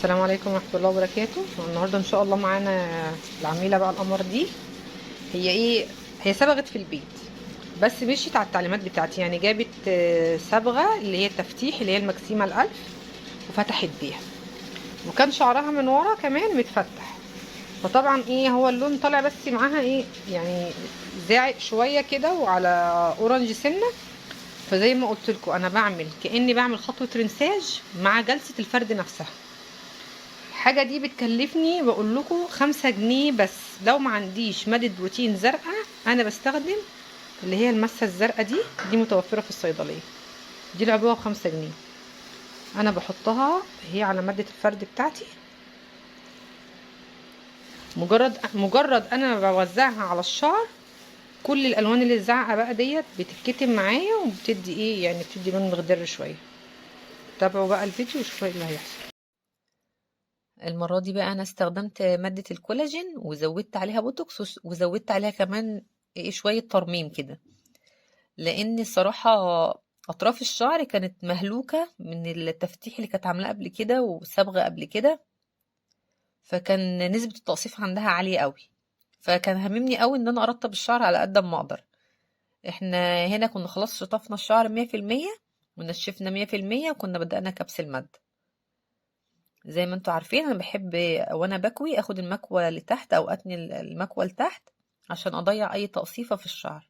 السلام عليكم ورحمة الله وبركاته. النهاردة ان شاء الله معانا العميلة بقى القمر دي. هي ايه؟ هي صبغت في البيت بس مشيت على التعليمات بتاعتي، يعني جابت صبغة اللي هي التفتيح اللي هي المكسيمة الألف وفتحت بيها، وكان شعرها من ورا كمان متفتح. فطبعا ايه، هو اللون طالع بس معاها ايه يعني، زاعق شوية كده وعلى اورنج سنة. فزي ما قلت لكم انا بعمل كأني بعمل خطوة رنساج مع جلسة الفرد نفسها. الحاجة دي بتكلفني بقول لكم 5 جنيه بس. لو ما عنديش مادة بروتين زرقاء انا بستخدم اللي هي المسة الزرقاء دي متوفرة في الصيدلية. دي العبوة ب5 جنيه. انا بحطها هي على مادة الفرد بتاعتي. مجرد انا بوزعها على الشعر، كل الالوان اللي الزرقاء بقى ديت بتتكتم معايا وبتدي ايه يعني، بتدي لون مخضر شوية. تابعوا بقى الفيديو وشوفوا ايه اللي هيحصل. المرة دي بقى أنا استخدمت مادة الكولاجين وزودت عليها بوتوكس وزودت عليها كمان إيه شوية ترميم كده، لأن الصراحة أطراف الشعر كانت مهلوكة من التفتيح اللي كانت عاملاه قبل كده وصبغة قبل كده، فكان نسبة التقصيف عندها عالية قوي. فكان هممني قوي إن أنا أرطب الشعر على قد ما أقدر. إحنا هنا كنا خلاص شطفنا الشعر 100% ونشفنا 100%، وكنا بدأنا كبس المادة. زي ما انتوا عارفين انا بحب وانا بكوي اخد المكوى لتحت او اتني المكوى لتحت عشان اضيع اي تقصيفة في الشعر.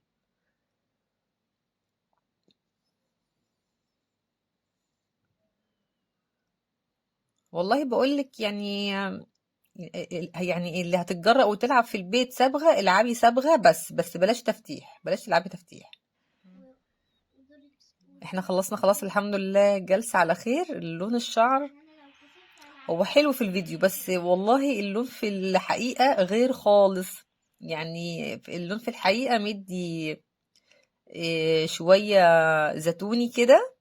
والله بقولك يعني اللي هتتجرأ وتلعب في البيت صبغة، العبي صبغة بس بلاش تفتيح، بلاش تلعبي تفتيح. احنا خلصنا خلاص الحمد لله، جلسة على خير. لون الشعر هو حلو في الفيديو، بس والله اللون في الحقيقة غير خالص. يعني اللون في الحقيقة مدي شوية زيتوني كده،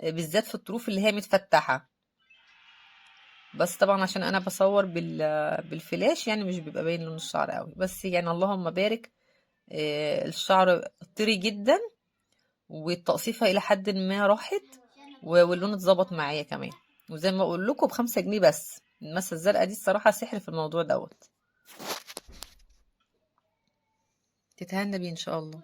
بالذات في الطروف اللي هي متفتحة. بس طبعا عشان انا بصور بالفلاش يعني مش بيبقى باين لون الشعر قوي، بس يعني اللهم بارك. الشعر طري جدا والتقصيفة الى حد ما راحت، واللون اتظبط معايا كمان. وزي ما اقول لكم ب5 جنيه بس. المسة الزرقاء دي الصراحة سحر في الموضوع دوت. تتهنى بيه ان شاء الله.